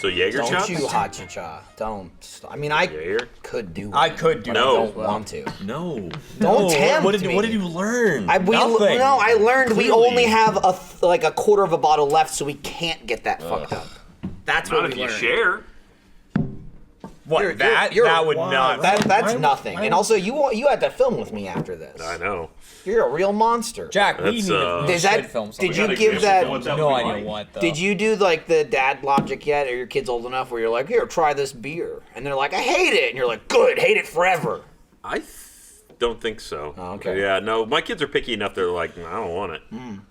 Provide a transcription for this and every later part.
So Jaeger Don't shots? you hachicha. Don't. I mean, I Jaeger? could do I one, could do but No. I don't want to. No. Don't tempt What did me. you learn? Nothing. No, I learned we Clearly. only have like a quarter of a bottle left, so we can't get that fucked up. That's what Not we if you learned. share. What, You're- that you're- would not... That's why- nothing. And also, you had to film with me after this. I know. You're a real monster. Jack, we That's, need to Is should that? film something. Did you gotta give give that? some films. No idea what, though. Did you do like the dad logic yet? Are your kids old enough where you're like, here, try this beer, and they're like, I hate it, and you're like, good, hate it forever. I don't think so. Oh, okay. Yeah, no, my kids are picky enough. They're like, I don't want it.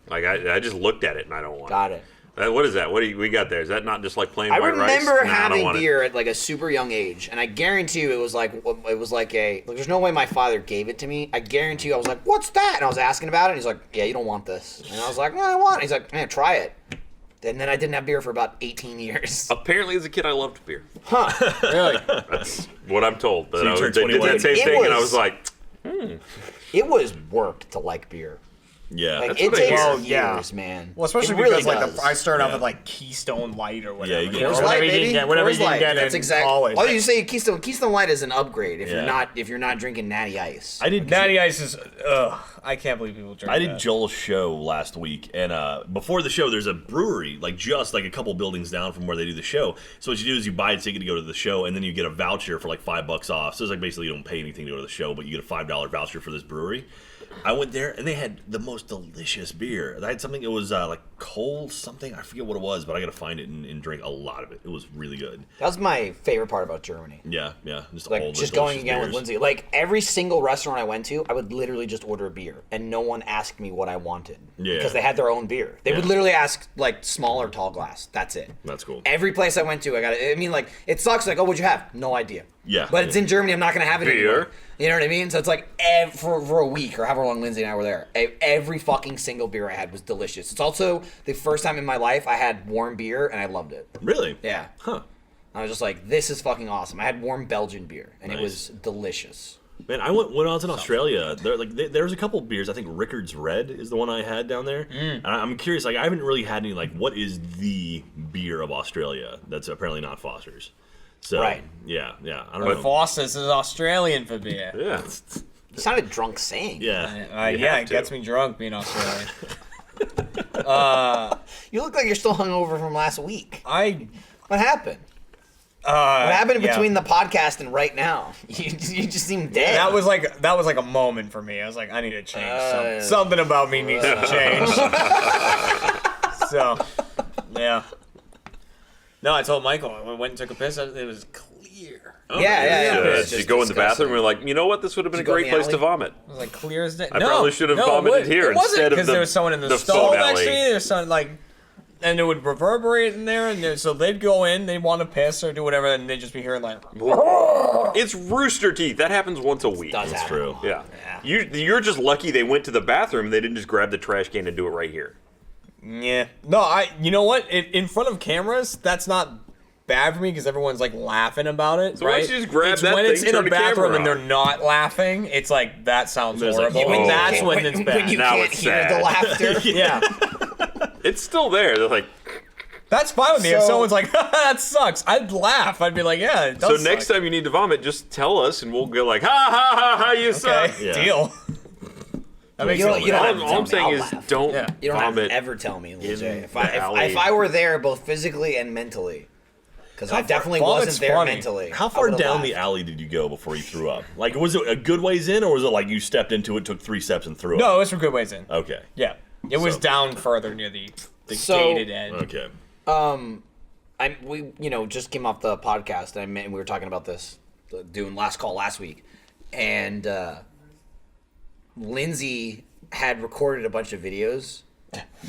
Like I just looked at it and I don't want Got it. it. What is that? What do we got there? Is that not just like plain I white rice? remember Nah, I don't having want it. beer at like a super young age, and I guarantee you it was like there's no way my father gave it to me. I guarantee you I was like, what's that? And I was asking about it, and he's like, yeah, you don't want this. And I was like, no, I want it. He's like, man, try it. And then I didn't have beer for about 18 years. Apparently, as a kid, I loved beer. Really? That's what I'm told. So you turned They did 21. that same It thing, and I was- was like, It was work to like beer. Yeah. Like That's it what I takes hear. Well, yeah. years, man. Well, especially It really because like does. I started off Yeah. with like Keystone Light or whatever. Yeah, you get- Or Coors whatever Light, you baby. can get, whatever Coors you can Light. get That's in exactly. college. Oh, you say Keystone Light is an upgrade if Yeah. you're not drinking Natty Ice. I did. Natty Ice is, I can't believe people drink I did that. Joel's show last week, and before the show, there's a brewery, like just like a couple buildings down from where they do the show. So what you do is you buy a ticket to go to the show, and then you get a voucher for like $5 off. So it's like basically you don't pay anything to go to the show, but you get a $5 voucher for this brewery. I went there, and they had the most delicious beer. I had something, it was like cold something, I forget what it was, but I got to find it and drink a lot of it. It was really good. That was my favorite part about Germany. Yeah, just all Like the just going delicious again with beers. Lindsay. Like every single restaurant I went to, I would literally just order a beer, and no one asked me what I wanted Yeah. because they had their own beer. They would Yeah. literally ask like small or tall glass. That's it. That's cool. Every place I went to, I got it. I mean, like it sucks. Like, oh, what'd you have? No idea. Yeah. But it's in Germany. I'm not gonna have it Beer. anymore. You know what I mean? So it's like for a week or however long Lindsay and I were there, every fucking single beer I had was delicious. It's also the first time in my life I had warm beer and I loved it. Really? Yeah. Huh. I was just like, this is fucking awesome. I had warm Belgian beer and it Nice. was delicious. Man, when I was in Australia, there's a couple beers. I think Rickard's Red is the one I had down there. And I'm curious, like I haven't really had any like what is the beer of Australia that's apparently not Foster's. So Right. yeah, I don't But know. Foster's is Australian for beer. yeah. You sounded drunk saying. Yeah, You Yeah, have it to. gets me drunk being Australian. You look like you're still hungover from last week. I What happened? What happened between the podcast and right now? You just seem dead. That was like a moment for me. I was like, I need to change. Something about me needs to change. So, yeah. No, I told Michael. I went and took a piss. It was clear. yeah. Did you go in the bathroom and we're like, you know what? This would have been a Did you go in great the place to alley? vomit. It was like clear as day. I probably should have vomited here it wasn't instead of because the- there was someone in the the stall phone next to alley. me. There's someone like, and it would reverberate in there, and so they'd go in, they'd want to piss or do whatever, and they'd just be hearing like, It's rooster teeth. That happens once a week. Does That's happen. true. Yeah. You're just lucky they went to the bathroom. They didn't just grab the trash can and do it right here. yeah. No, you know what? In front of cameras, that's not bad for me because everyone's like laughing about it, So why right? don't you just grab it's that when thing, it's in turn a the camera bathroom and on. they're not laughing. It's like that sounds There's like, horrible. oh. And that's Okay, when it's bad. When you Now can't it's hear sad. the laughter. yeah. It's still there. They're like, That's fine with me. If So- someone's like, that sucks, I'd laugh. I'd be like, yeah, it so does next suck. time you need to vomit, just tell us and we'll go like, ha ha ha ha, you suck. Okay, Yeah. deal. That makes You don't- it you don't All, have to all tell I'm me, saying I'll is laugh. don't Yeah. You don't have vomit. to ever tell me, Lil J. in If I the if I were there, both physically and mentally, because I definitely vomit's wasn't there funny. mentally. How I far would've down the laughed. alley did you go before you threw up? Like, was it a good ways in, or was it like you stepped into it, took 3 steps, and threw No, up? it was for good ways in. Okay. Yeah, it was So- down further near the So- gated end. Okay. We just came off the podcast and we were talking about this, doing last call last week, and Lindsay had recorded a bunch of videos.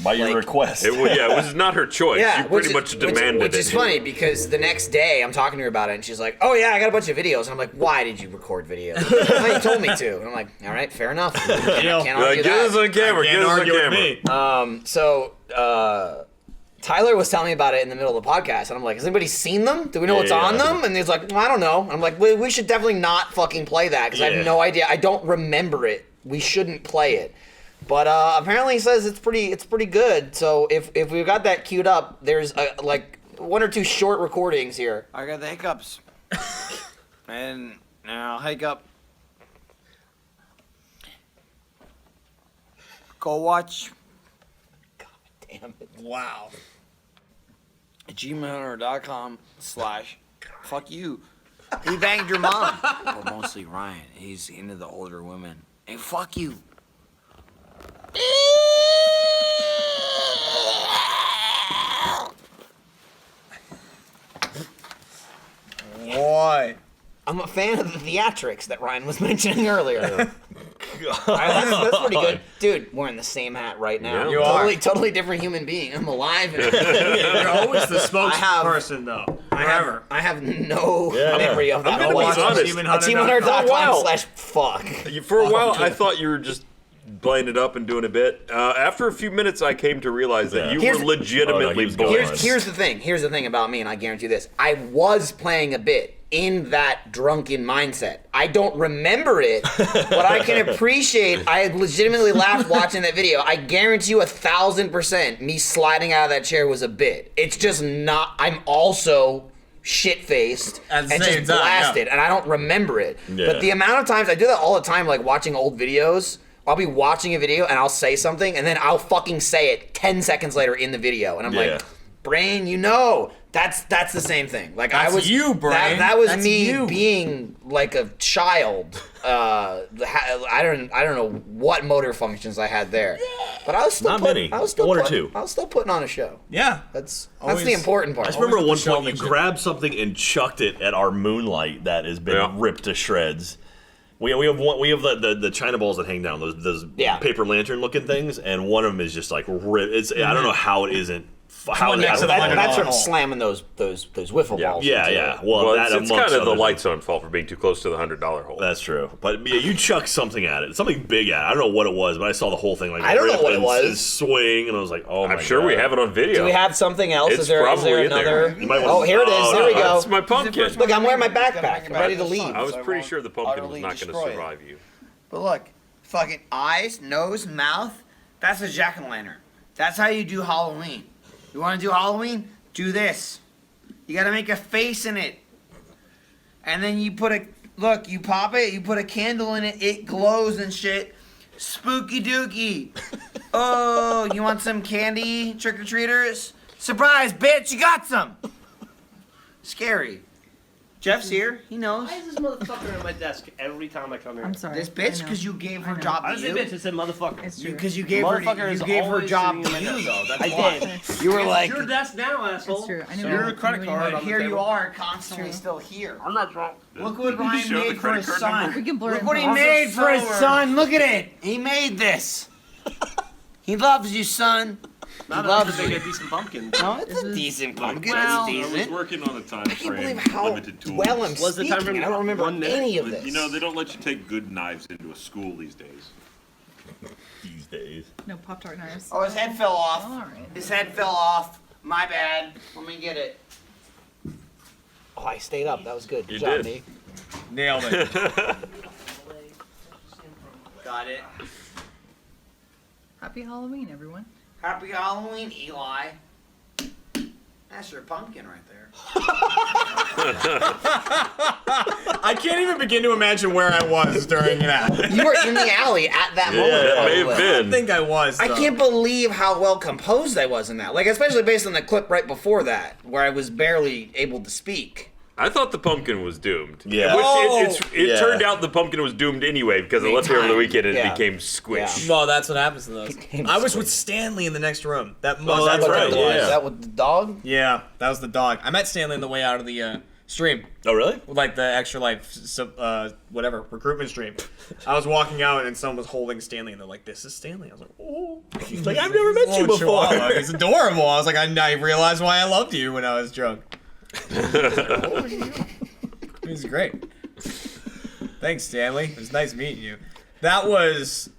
By your Like- request. It was not her choice. you pretty much demanded which it. is funny because the next day I'm talking to her about it and she's like, "Oh yeah, I got a bunch of videos." And I'm like, "Why did you record videos?" "Oh, you told me to. And I'm like, "All right, fair enough." I can't You're argue like, get us that. on camera. Get us on camera. So Tyler was telling me about it in the middle of the podcast, and I'm like, "Has anybody seen them? Do we know what's Yeah. on them?" And he's like, well, "I don't know." And I'm like, "We should definitely not fucking play that because I Yeah. have no idea. I don't remember it. We shouldn't play it." But apparently he says it's pretty good. So if we've got that queued up, there's one or two short recordings here. I got the hiccups. And now hiccup. Go watch Damn it. Wow. gmail.com/fuck you. He banged your mom. But mostly Ryan. He's into the older women. Hey, fuck you. Boy. I'm a fan of the theatrics that Ryan was mentioning earlier. That's pretty good. Dude, wearing the same hat right now. Yeah. You are. Totally different human being. I'm alive. And You're always the have- spokesperson, though. I have no Yeah. memory of that. I'm gonna be whatsoever. honest. Teamhunter.com/fuck. For a while, I thought you were just playing it up and doing a bit. After a few minutes, I came to realize that you Here's- were legitimately Oh, no, he was bullied. going. Here's the thing. Here's the thing about me, and I guarantee you this. I was playing a bit in that drunken mindset. I don't remember it, but I can appreciate. I legitimately laughed watching that video. I guarantee you 1,000% me sliding out of that chair was a bit. It's just not. I'm also shit-faced At the and same just time, yeah. blasted, and I don't remember it. Yeah. But the amount of times I do that all the time, like watching old videos. I'll be watching a video and I'll say something, and then I'll fucking say it 10 seconds later in the video, and I'm Yeah. like, brain, that's the same thing. Like I That's was you, brain. That was That's me you. being like a child. I don't know what motor functions I had there, but I was still Not putting, many. I was still One or putting, two. I was still putting on a show. Yeah. That's Always- the important part. I just remember at one Always the point you showmanship. grabbed something and chucked it at our moonlight that has been Yeah. ripped to shreds. We have the China balls that hang down, those Yeah. paper lantern looking things, and one of them is just like ripped. I don't know how it isn't. How one it next to the hasn't- $100 That's from hole. slamming those wiffle Yeah. balls. Yeah, into yeah. it. Well, Well, that it's amongst kind of the other lights things. on fault for being too close to the $100 hole. That's true, but yeah, you chucked something at it, something big at it. I don't know what it was, but I saw the whole thing like I don't know rip what it and was. swing, and I was like, oh my I'm sure God. we have it on video. Do we have something else? It's is there probably in there. another? You might want Oh, to- here it is. Oh, There no, we go. That's my pumpkin. Look, I'm wearing my Gotta make backpack. it I'm back ready to to the leave. sun. I was So I pretty won't sure the pumpkin was utterly not going to destroy it. survive you. But look, fucking eyes, nose, mouth, that's a jack-o'-lantern. That's how you do Halloween. You want to do Halloween? Do this. You gotta make a face in it. And then you you pop it, you put a candle in it, it glows and shit. Spooky dooky. Oh, you want some candy, trick-or-treaters? Surprise, bitch, you got some! Scary. Jeff's here, he knows. Why is this motherfucker at my desk every time I come here? I'm sorry. This bitch, I know. because you gave her I know. job I to didn't say you. bitch, I said motherfucker. It's true. Because you gave Motherfucker her, is you gave her always job sitting to in my you, desk. though. That's I why. did. You were It's like, your desk now, asshole. It's true. I know. your I'm credit really card. not- But here you table. are, constantly True. still here. I'm not drunk. Look what Ryan show the made for credit his card son. number? We can blur Look it what he in. made for his sober. son. Look at it. He made this. He loves you, son. Not loves enough to make you. a decent pumpkin. No, it's This a is- decent pumpkin. Well, It's I was decent. working on a time I can't frame, believe how limited tools. well I'm Was the time speaking. frame I don't remember 1 minute? any of But, this. you know, they don't let you take good knives into a school these days. These days. No Pop-Tart knives. Oh, his head fell off. All right. His head fell off. My bad. Let me get it. Oh, I stayed up. That was good. You Good job, did. me. Nailed it. Got it. Happy Halloween, everyone. Happy Halloween, Eli. That's your pumpkin right there. I can't even begin to imagine where I was during that. You were in the alley at that moment. that may have probably. been. I think I was. I though. can't believe how well composed I was in that. Like, especially based on the clip right before that, where I was barely able to speak. I thought the pumpkin was doomed. Yeah. Which Oh! it Yeah. turned out the pumpkin was doomed anyway because I left here over the weekend and Yeah. it became squish. No, that's what happens to those. Became I was sweet. with Stanley in the next room. That Oh, that's What right, that was. yeah. Is that with the dog? Yeah, that was the dog. I met Stanley on the way out of the stream. Oh, really? With like the extra whatever recruitment stream. I was walking out and someone was holding Stanley and they're like, "This is Stanley." I was like, "Oh." He's like, I've never met you Oh, before. Chihuahua. He's adorable. I was like, I realized why I loved you when I was drunk. He was great. Thanks, Stanley. It was nice meeting you. That was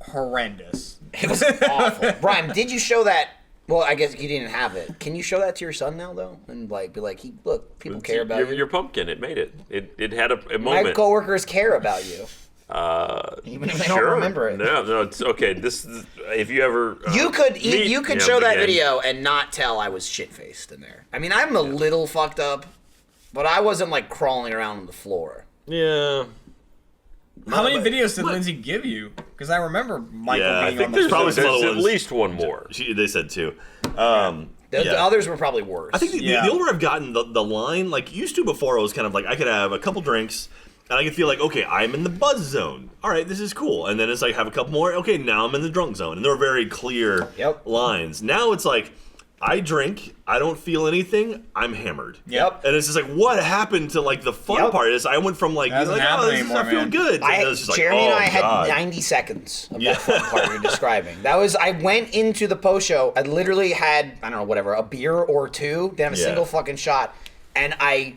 horrendous. It was awful. Brian, did you show that? Well, I guess you didn't have it. Can you show that to your son now, though, and like be like, look, people care about your, you. your pumpkin, it made it. It had a My moment. coworkers care about you. Even if they don't remember it. No, it's okay. This is, if you ever You could meet you could him show that again- video and not tell I was shit faced in there. I mean, I'm a little fucked up, but I wasn't like crawling around on the floor. Yeah. How many videos did Lindsay give you? Because I remember Michael Yeah, I being think on there's the probably some There's other at ones. least one more. They said 2. The Yeah. others were probably worse. I think the older I've gotten, the line, like, used to before, I was kind of like, I could have a couple drinks, and I could feel like, okay, I'm in the buzz zone. All right, this is cool. And then it's like, have a couple more, okay, now I'm in the drunk zone. And there were very clear lines. Now it's like, I drink, I don't feel anything, I'm hammered. Yep. And it's just like, what happened to, like, the fun part? Is I went from, like, That doesn't like, happen oh, this is, anymore, I feel man. good. And it was just like, Jeremy and oh, I had God. 90 seconds of Yeah. that fun part you're describing. That was, I went into the post show, I literally had, I don't know, whatever, a beer or two, didn't have a Yeah. single fucking shot, and I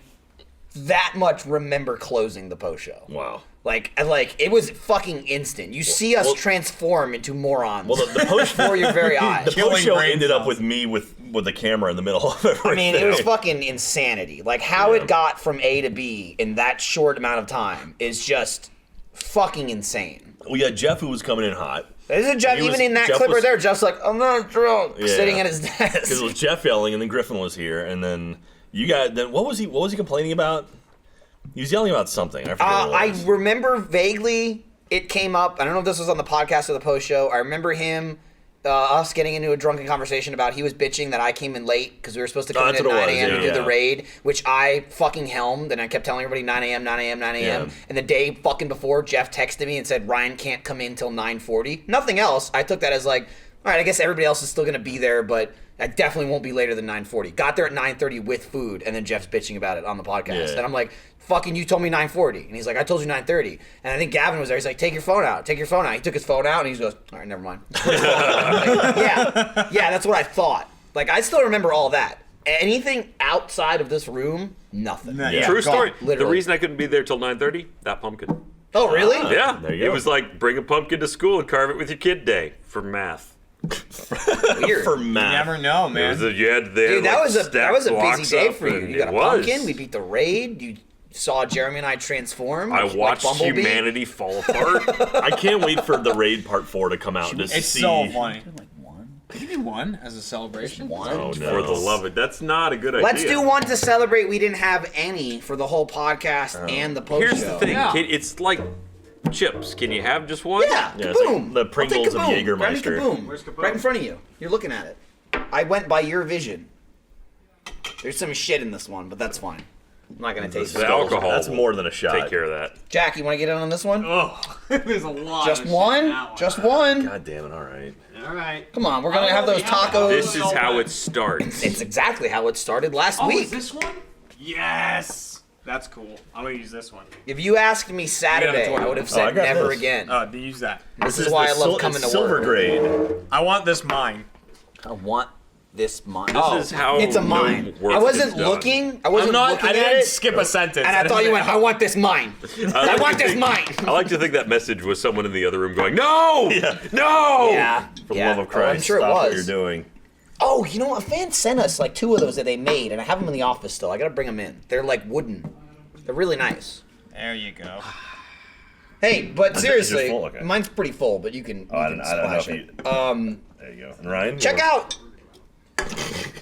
that much remember closing the post show. Wow. Like it was fucking instant. You see us transform into morons Well, the post before your very eyes. the Killing post show brain ended up cells. with me with the camera in the middle of everything. I mean, it was fucking insanity. Like how it got from A to B in that short amount of time is just fucking insane. We got Jeff who was coming in hot. There's a Jeff, He was- even in that Jeff clip was- right there, Jeff's like, I'm not drunk, Yeah. sitting at his Because it desk. was Jeff yelling, and then Griffin was here, and then you got. Then what was he complaining about? He was yelling about something. I forget what it I was. remember vaguely it came up. I don't know if this was on the podcast or the post show. I remember him, us getting into a drunken conversation about he was bitching that I came in late because we were supposed to come in That's at what it 9 was, a.m. to yeah. do the raid, which I fucking helmed, and I kept telling everybody 9 a.m., 9 a.m., 9 a.m. Yeah. And the day fucking before, Jeff texted me and said Ryan can't come in till 9:40. Nothing else. I took that as like, all right, I guess everybody else is still gonna be there, but I definitely won't be later than 9:40. Got there at 9:30 with food, and then Jeff's bitching about it on the podcast, Yeah. and I'm like, fucking, you told me 9:40, and he's like, I told you 9:30, and I think Gavin was there. He's like, take your phone out. He took his phone out, and he goes, all right, never mind. Like, yeah, that's what I thought. Like, I still remember all that. Anything outside of this room, nothing. Yeah. True story. Literally. The reason I couldn't be there till 9:30, that pumpkin. Oh, really? Yeah, there you it go. was like bring a pumpkin to school and carve it with your kid day for math. Weird. for You math. never know, It man. was a, you had, they Dude, had, that like, was a stacked busy blocks day up, for you. and You got a it was. pumpkin. We beat the raid. You saw Jeremy and I transform. I like watched Bumblebee. humanity fall apart. I can't wait for the raid part 4 to come out. Just to It's see. so funny. Like one. Can you do one as a celebration? One. Oh, no. For the love of it, that's not a good idea. Let's do one to celebrate. We didn't have any for the whole podcast and the post Here's show. the thing, Yeah. kid, it's like chips. Can you have just one? Yeah, Yeah, it's like kaboom. the I'll take Pringles of kaboom. Jägermeister. Grab me kaboom. Where's kaboom? Right in front of you. You're looking at it. I went by your vision. There's some shit in this one, but that's fine. I'm not gonna taste The it. alcohol. That's will more than a shot. Take care of that. Jack, you want to get in on this one? Oh, there's a lot. Just of shit in one? that Just one? God damn it! All right. All right. Come on, we're gonna have those tacos. This is how it starts. It's exactly how it started last Oh, week. is this one? Yes. That's cool. I'm gonna use this one. If you asked me Saturday, I would have I said got never this. again. They use that. This is why I love coming to silver work. grade. I want this mine. I want this mine. This is how it's a no mine. work I wasn't is done. looking. I wasn't looking I at didn't it. skip a sentence. And I thought you went, I want this mine. I like want to this think- mine. I like to think that message was someone in the other room going, "No, no." Yeah. For the yeah. love of Oh, Christ, I'm sure stop it what was. you're doing. Oh, you know what? A fan sent us like 2 of those that they made, and I have them in the office still. I gotta bring them in. They're like wooden. They're really nice. There you go. Hey, but yours seriously, full? Okay. mine's pretty full, but you can, I you don't can know splash if it. There you go. And Ryan, Check out.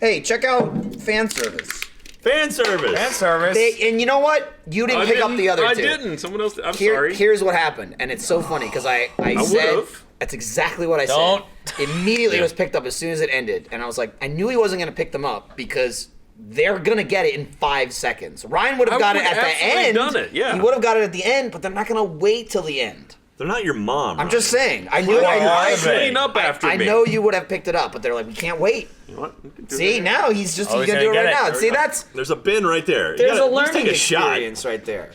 Hey, check out fan service. fan service. Fan service. And you know what? You didn't I pick up the other I two. didn't. Someone else. I'm sorry. Here's what happened, and it's so funny because I said would've. that's exactly what I Don't. said. Immediately, it was picked up as soon as it ended, and I was like, I knew he wasn't going to pick them up because they're going to get it in 5 seconds. Ryan would have I got it would at the absolutely end. done it, yeah. He would have got it at the end, but they're not going to wait till the end. They're not your mom. I'm Ryan. just saying. I knew. are they? Clean up after I me. know you would have picked it up, but they're like, we can't wait. You know what? We can do See, that. now he's just Oh, he's he's gonna do it gonna right get now. it. See, that's There's a bin right there. You there's gotta a at least learning take a shot. experience right there.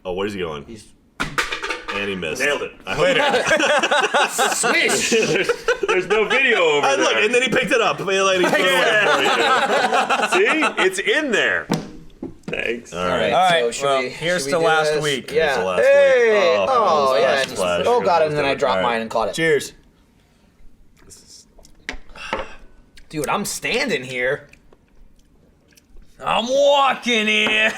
Oh, where's he going? He's And he missed. Nailed it. swish. There's no video over And there. look, and then he picked it up. Like, he put it away for you. See, it's in there. Thanks. All right. All right, So should well, we, here's should we to do last this? week. Yeah. Here's to last Hey. week. Oh, Oh, yeah. splash. Oh, got it, and then I dropped All right. mine and caught it. Cheers. Dude, I'm standing here. I'm walking here.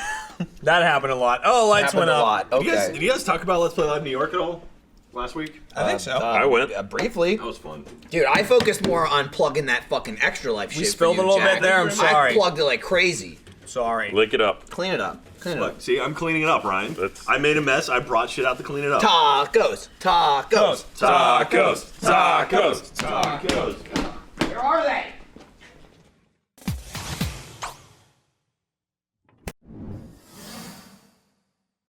That happened a lot. Oh, lights Happened went a up. lot. Did Okay. you guys talk about Let's Play Live New York at all last week? I think so. I went. Briefly. That was fun. Dude, I focused more on plugging that fucking Extra Life shit. We for spilled you, a little Jack. bit there, I'm sorry. I plugged it like crazy. Sorry. Lick it up. Clean it up. Clean it up. Look, see, I'm cleaning it up, Ryan. That's- I made a mess. I brought shit out to clean it up. Tacos. Tacos. Tacos. Tacos. Tacos.